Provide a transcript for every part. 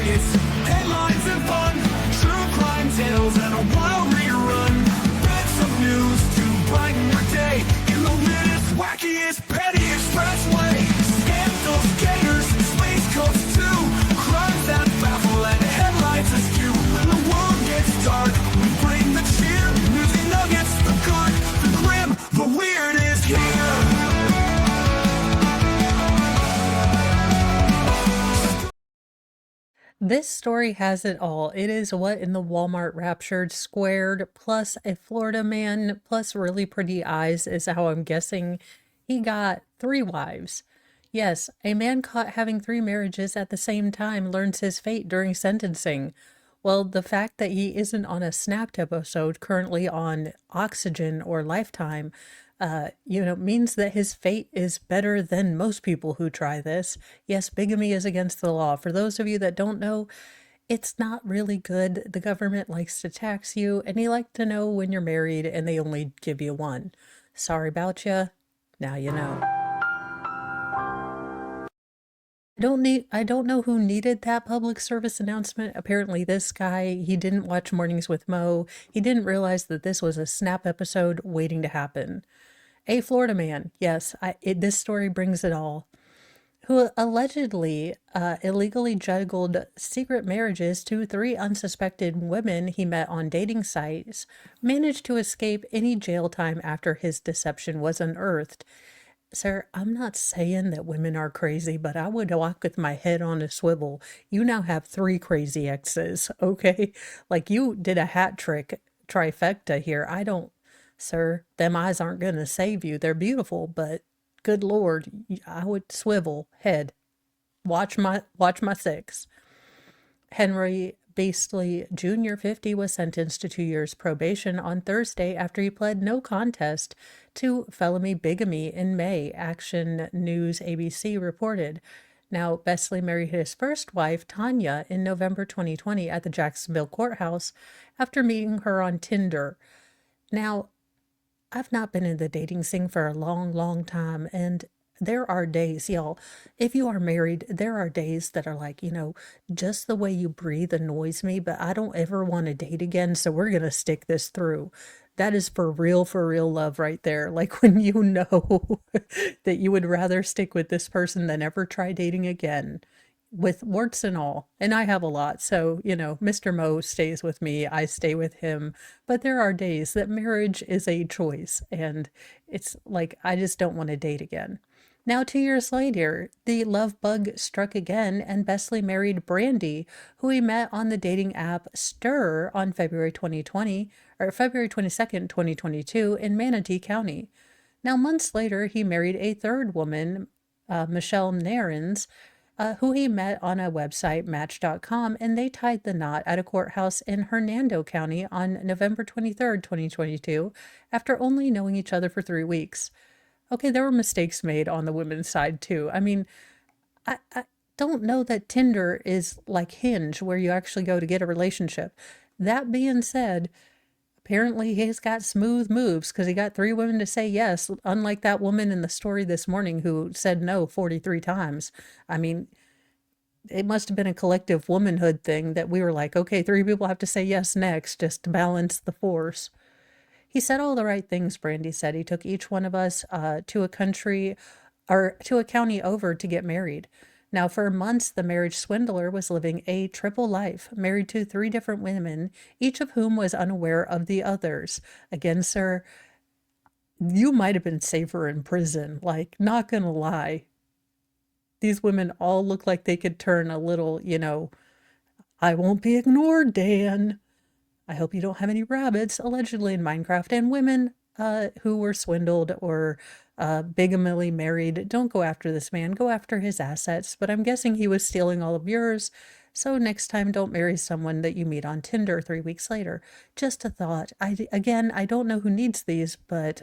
nuggets, headlines and fun, true crime tales and a wild rerun. Bits of news to brighten your day in the latest, wackiest, petty expressway. Scandals, gators, space coast too, crimes that baffle and headlines askew. When the world gets dark, we bring the cheer. Newsy nuggets, the good, the grim, the weird is here. This story has it all. It is what in the Walmart raptured squared, plus a Florida man, plus really pretty eyes, is how I'm guessing he got 3 wives. Yes, a man caught having 3 marriages at the same time learns his fate during sentencing. Well, the fact that he isn't on a Snapped episode, currently on Oxygen or Lifetime, means that his fate is better than most people who try this. Yes, bigamy is against the law. For those of you that don't know, it's not really good. The government likes to tax you, and they like to know when you're married, and they only give you 1. Sorry about you. Now you know. I don't know who needed that public service announcement. Apparently this guy, he didn't watch Mornings with Mo. He didn't realize that this was a Snap episode waiting to happen. A Florida man, yes, this story brings it all, who allegedly illegally juggled secret marriages to 3 unsuspected women he met on dating sites, managed to escape any jail time after his deception was unearthed. Sir, I'm not saying that women are crazy, but I would walk with my head on a swivel. You now have 3 crazy exes, okay? Like, you did a hat trick trifecta here. Sir, them eyes aren't going to save you. They're beautiful, but good Lord, I would swivel head. Watch my 6. Henry Betsey Jr, 50, was sentenced to 2 years probation on Thursday after he pled no contest to felony bigamy in May, Action News ABC reported. Now, Betsey married his first wife, Tanya, in November 2020 at the Jacksonville courthouse after meeting her on Tinder. Now, I've not been in the dating scene for a long, long time, and there are days, y'all, if you are married, there are days that are like, just the way you breathe annoys me, but I don't ever want to date again, so we're going to stick this through. That is for real love right there. Like when you know that you would rather stick with this person than ever try dating again, with warts and all. And I have a lot. So, Mr. Mo stays with me. I stay with him. But there are days that marriage is a choice. And it's like, I just don't want to date again. Now, 2 years later, the love bug struck again, and Betsey married Brandy, who he met on the dating app Stir on February 22nd, 2022 in Manatee County. Now, months later, he married a third woman, Michelle Narins, who he met on a website, Match.com, and they tied the knot at a courthouse in Hernando County on November 23rd, 2022, after only knowing each other for 3 weeks. Okay, there were mistakes made on the women's side, too. I mean, I don't know that Tinder is like Hinge, where you actually go to get a relationship. That being said, apparently he's got smooth moves because he got 3 women to say yes, unlike that woman in the story this morning who said no 43 times. I mean, it must have been a collective womanhood thing that we were like, okay, 3 people have to say yes next just to balance the force. He said all the right things, Brandy said. He took each one of us to a county over to get married. Now, for months, the marriage swindler was living a triple life, married to 3 different women, each of whom was unaware of the others. Again, sir, you might have been safer in prison. Like, not gonna lie. These women all look like they could turn a little, I won't be ignored, Dan. I hope you don't have any rabbits, allegedly in Minecraft, and women who were swindled or bigamily married. Don't go after this man, go after his assets. But I'm guessing he was stealing all of yours. So next time, don't marry someone that you meet on Tinder 3 weeks later. Just a thought. I don't know who needs these, but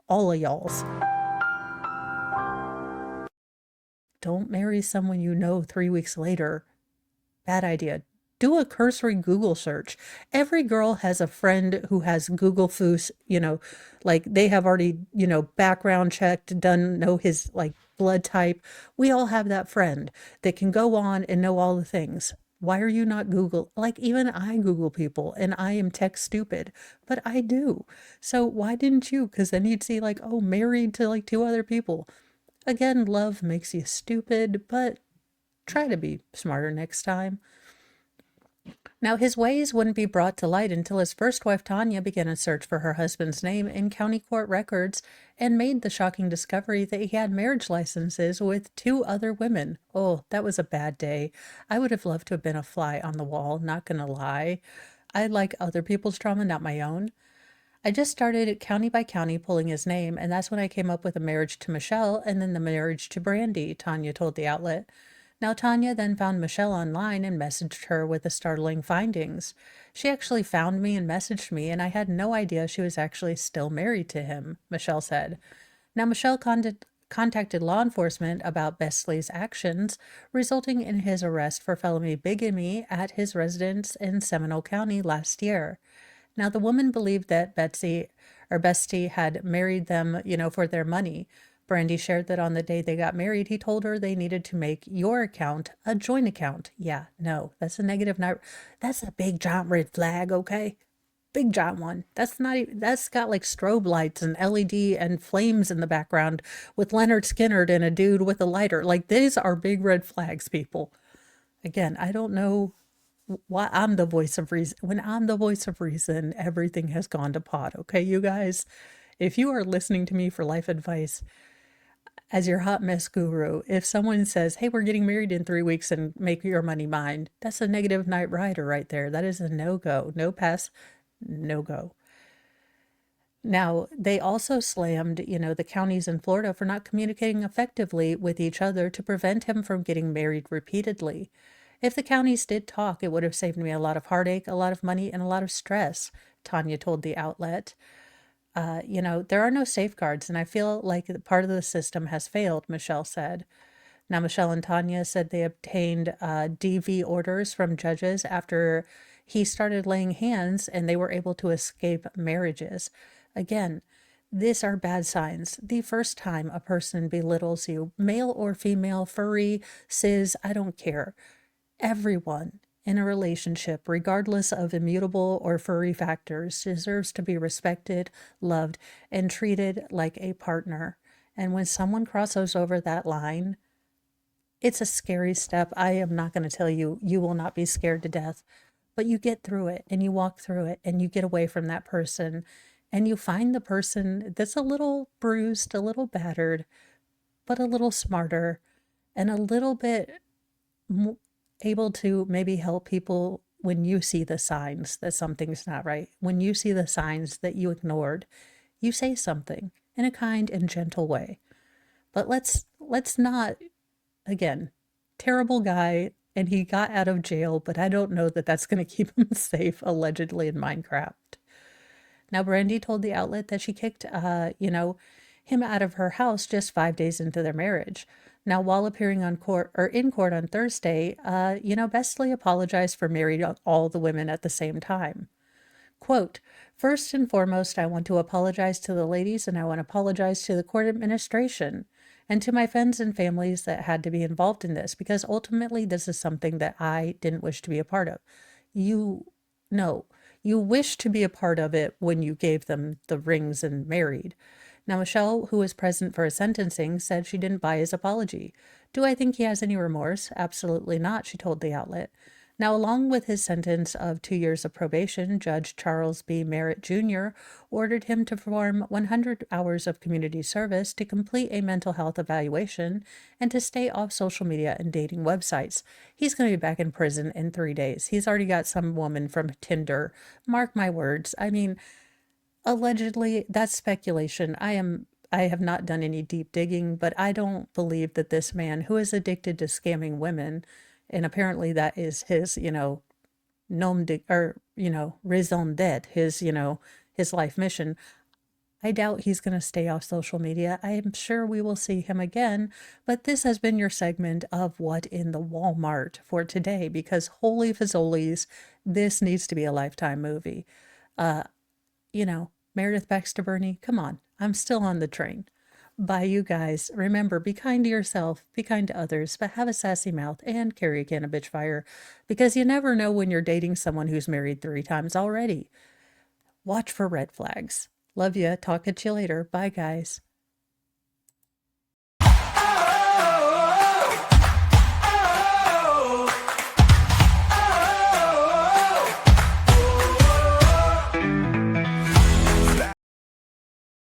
all of y'all's. Don't marry someone you know 3 weeks later. Bad idea. Do a cursory Google search. Every girl has a friend who has Google Foos, like they have already, background checked, know his like blood type. We all have that friend that can go on and know all the things. Why are you not Google? Like, even I Google people and I am tech stupid, but I do. So why didn't you? Because then you'd see, like, oh, married to like two other people. Again, love makes you stupid, but try to be smarter next time. Now, his ways wouldn't be brought to light until his first wife, Tanya, began a search for her husband's name in county court records and made the shocking discovery that he had marriage licenses with two other women. Oh, that was a bad day. I would have loved to have been a fly on the wall, not gonna lie. I like other people's trauma, not my own. I just started county by county pulling his name, and that's when I came up with a marriage to Michelle and then the marriage to Brandy, Tanya told the outlet. Now, Tanya then found Michelle online and messaged her with the startling findings. She actually found me and messaged me, and I had no idea she was actually still married to him, Michelle said. Now, Michelle contacted law enforcement about Betsey's actions, resulting in his arrest for felony bigamy at his residence in Seminole County last year. Now, the woman believed that Betsey had married them, for their money. Brandy shared that on the day they got married, he told her they needed to make your account a joint account. Yeah, no, that's a negative night. That's a big giant red flag, okay? Big giant one. That's not even, that's got like strobe lights and LED and flames in the background with Leonard Skinner and a dude with a lighter. Like, these are big red flags, people. Again, I don't know why I'm the voice of reason. When I'm the voice of reason, everything has gone to pot. Okay, you guys? If you are listening to me for life advice, as your hot mess guru, if someone says, hey, we're getting married in 3 weeks and make your money mine, that's a negative night rider right there. That is a no-go. No pass, no go. Now, they also slammed, the counties in Florida for not communicating effectively with each other to prevent him from getting married repeatedly. If the counties did talk, it would have saved me a lot of heartache, a lot of money, and a lot of stress, Tanya told the outlet. There are no safeguards, and I feel like part of the system has failed, Michelle said. Now, Michelle and Tanya said they obtained DV orders from judges after he started laying hands and they were able to escape marriages. Again, these are bad signs. The first time a person belittles you, male or female, furry, cis, I don't care. Everyone in a relationship, regardless of immutable or furry factors, deserves to be respected, loved, and treated like a partner. And when someone crosses over that line, it's a scary step. I am not going to tell you, you will not be scared to death, but you get through it and you walk through it and you get away from that person and you find the person that's a little bruised, a little battered, but a little smarter and a little bit able to maybe help people when you see the signs that something's not right. When you see the signs that you ignored, you say something in a kind and gentle way. But let's not, again, terrible guy, and he got out of jail, but I don't know that that's going to keep him safe, allegedly, in Minecraft. Now, Brandy told the outlet that she kicked, him out of her house just 5 days into their marriage. Now, while appearing in court on Thursday, Betsey apologized for marrying all the women at the same time. Quote, first and foremost, I want to apologize to the ladies and I want to apologize to the court administration and to my friends and families that had to be involved in this, because ultimately this is something that I didn't wish to be a part of. You wished to be a part of it when you gave them the rings and married. Now, Michelle, who was present for his sentencing, said she didn't buy his apology. Do I think he has any remorse? Absolutely not, she told the outlet. Now, along with his sentence of 2 years of probation, Judge Charles B. Merritt Jr. ordered him to perform 100 hours of community service, to complete a mental health evaluation, and to stay off social media and dating websites. He's going to be back in prison in 3 days. He's already got some woman from Tinder. Mark my words. I mean, allegedly, that's speculation. I have not done any deep digging, but I don't believe that this man, who is addicted to scamming women, and apparently that is his, raison d'etre, his life mission. I doubt he's going to stay off social media. I am sure we will see him again, but this has been your segment of What in the Walmart for today, because holy fazolies, this needs to be a Lifetime movie. Meredith Baxter Burney, come on, I'm still on the train. Bye, you guys. Remember, be kind to yourself, be kind to others, but have a sassy mouth and carry a can of bitch fire, because you never know when you're dating someone who's married 3 times already. Watch for red flags. Love ya. Talk at you later. Bye, guys.